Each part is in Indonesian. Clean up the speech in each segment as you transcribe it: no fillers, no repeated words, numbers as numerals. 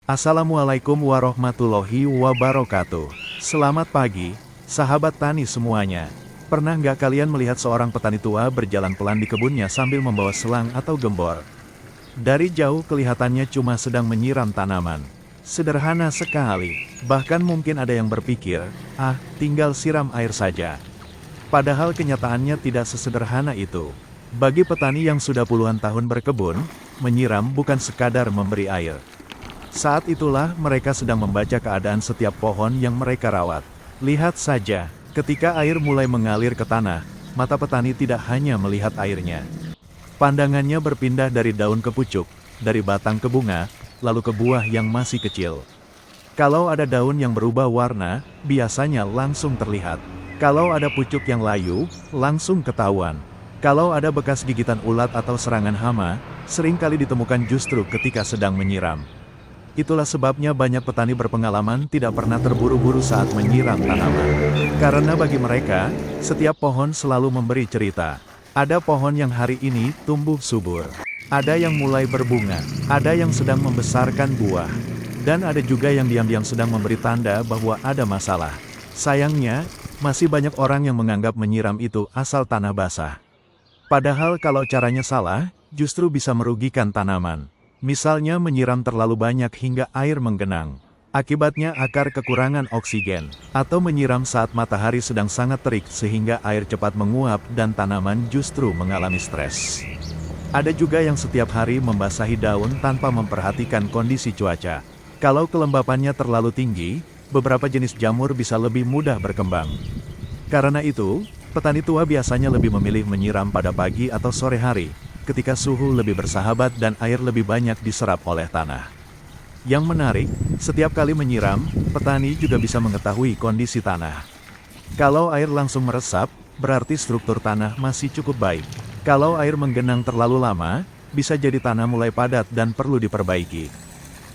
Assalamualaikum warahmatullahi wabarakatuh. Selamat pagi, sahabat tani semuanya. Pernah nggak kalian melihat seorang petani tua berjalan pelan di kebunnya sambil membawa selang atau gembor? Dari jauh kelihatannya cuma sedang menyiram tanaman. Sederhana sekali, bahkan mungkin ada yang berpikir, tinggal siram air saja. Padahal kenyataannya tidak sesederhana itu. Bagi petani yang sudah puluhan tahun berkebun, menyiram bukan sekadar memberi air. Saat itulah mereka sedang membaca keadaan setiap pohon yang mereka rawat. Lihat saja, ketika air mulai mengalir ke tanah, mata petani tidak hanya melihat airnya. Pandangannya berpindah dari daun ke pucuk, dari batang ke bunga, lalu ke buah yang masih kecil. Kalau ada daun yang berubah warna, biasanya langsung terlihat. Kalau ada pucuk yang layu, langsung ketahuan. Kalau ada bekas gigitan ulat atau serangan hama, seringkali ditemukan justru ketika sedang menyiram. Itulah sebabnya banyak petani berpengalaman tidak pernah terburu-buru saat menyiram tanaman. Karena bagi mereka, setiap pohon selalu memberi cerita. Ada pohon yang hari ini tumbuh subur. Ada yang mulai berbunga. Ada yang sedang membesarkan buah. Dan ada juga yang diam-diam sedang memberi tanda bahwa ada masalah. Sayangnya, masih banyak orang yang menganggap menyiram itu asal tanah basah. Padahal kalau caranya salah, justru bisa merugikan tanaman. Misalnya menyiram terlalu banyak hingga air menggenang. Akibatnya akar kekurangan oksigen. Atau menyiram saat matahari sedang sangat terik sehingga air cepat menguap dan tanaman justru mengalami stres. Ada juga yang setiap hari membasahi daun tanpa memperhatikan kondisi cuaca. Kalau kelembapannya terlalu tinggi, beberapa jenis jamur bisa lebih mudah berkembang. Karena itu, petani tua biasanya lebih memilih menyiram pada pagi atau sore hari, ketika suhu lebih bersahabat dan air lebih banyak diserap oleh tanah. Yang menarik, setiap kali menyiram, petani juga bisa mengetahui kondisi tanah. Kalau air langsung meresap, berarti struktur tanah masih cukup baik. Kalau air menggenang terlalu lama, bisa jadi tanah mulai padat dan perlu diperbaiki.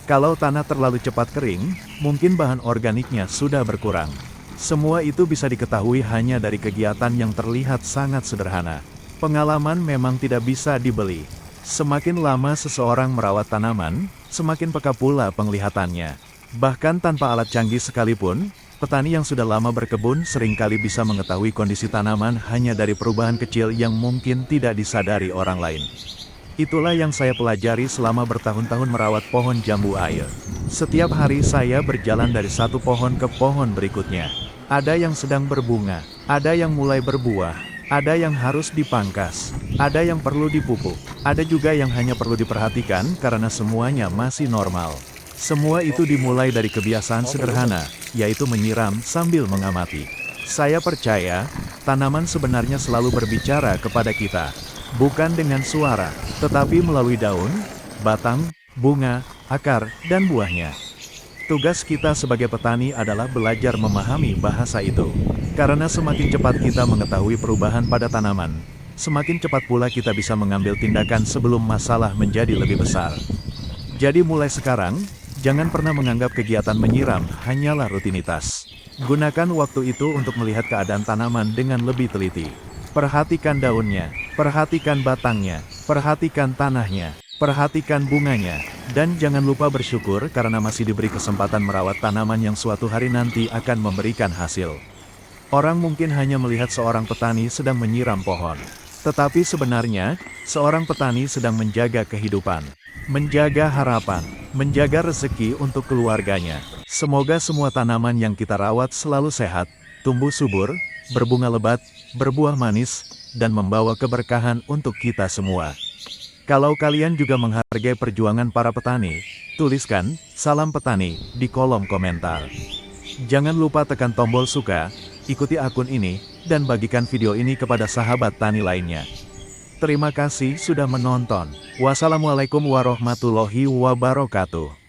Kalau tanah terlalu cepat kering, mungkin bahan organiknya sudah berkurang. Semua itu bisa diketahui hanya dari kegiatan yang terlihat sangat sederhana. Pengalaman memang tidak bisa dibeli. Semakin lama seseorang merawat tanaman, semakin peka pula penglihatannya. Bahkan tanpa alat canggih sekalipun, petani yang sudah lama berkebun seringkali bisa mengetahui kondisi tanaman hanya dari perubahan kecil yang mungkin tidak disadari orang lain. Itulah yang saya pelajari selama bertahun-tahun merawat pohon jambu air. Setiap hari saya berjalan dari satu pohon ke pohon berikutnya. Ada yang sedang berbunga, ada yang mulai berbuah. Ada yang harus dipangkas, ada yang perlu dipupuk, ada juga yang hanya perlu diperhatikan karena semuanya masih normal. Semua itu dimulai dari kebiasaan sederhana, yaitu menyiram sambil mengamati. Saya percaya, tanaman sebenarnya selalu berbicara kepada kita. Bukan dengan suara, tetapi melalui daun, batang, bunga, akar, dan buahnya. Tugas kita sebagai petani adalah belajar memahami bahasa itu. Karena semakin cepat kita mengetahui perubahan pada tanaman, semakin cepat pula kita bisa mengambil tindakan sebelum masalah menjadi lebih besar. Jadi mulai sekarang, jangan pernah menganggap kegiatan menyiram hanyalah rutinitas. Gunakan waktu itu untuk melihat keadaan tanaman dengan lebih teliti. Perhatikan daunnya, perhatikan batangnya, perhatikan tanahnya, perhatikan bunganya, dan jangan lupa bersyukur karena masih diberi kesempatan merawat tanaman yang suatu hari nanti akan memberikan hasil. Orang mungkin hanya melihat seorang petani sedang menyiram pohon. Tetapi sebenarnya, seorang petani sedang menjaga kehidupan, menjaga harapan, menjaga rezeki untuk keluarganya. Semoga semua tanaman yang kita rawat selalu sehat, tumbuh subur, berbunga lebat, berbuah manis, dan membawa keberkahan untuk kita semua. Kalau kalian juga menghargai perjuangan para petani, tuliskan "Salam Petani" di kolom komentar. Jangan lupa tekan tombol suka, ikuti akun ini, dan bagikan video ini kepada sahabat tani lainnya. Terima kasih sudah menonton. Wassalamualaikum warahmatullahi wabarakatuh.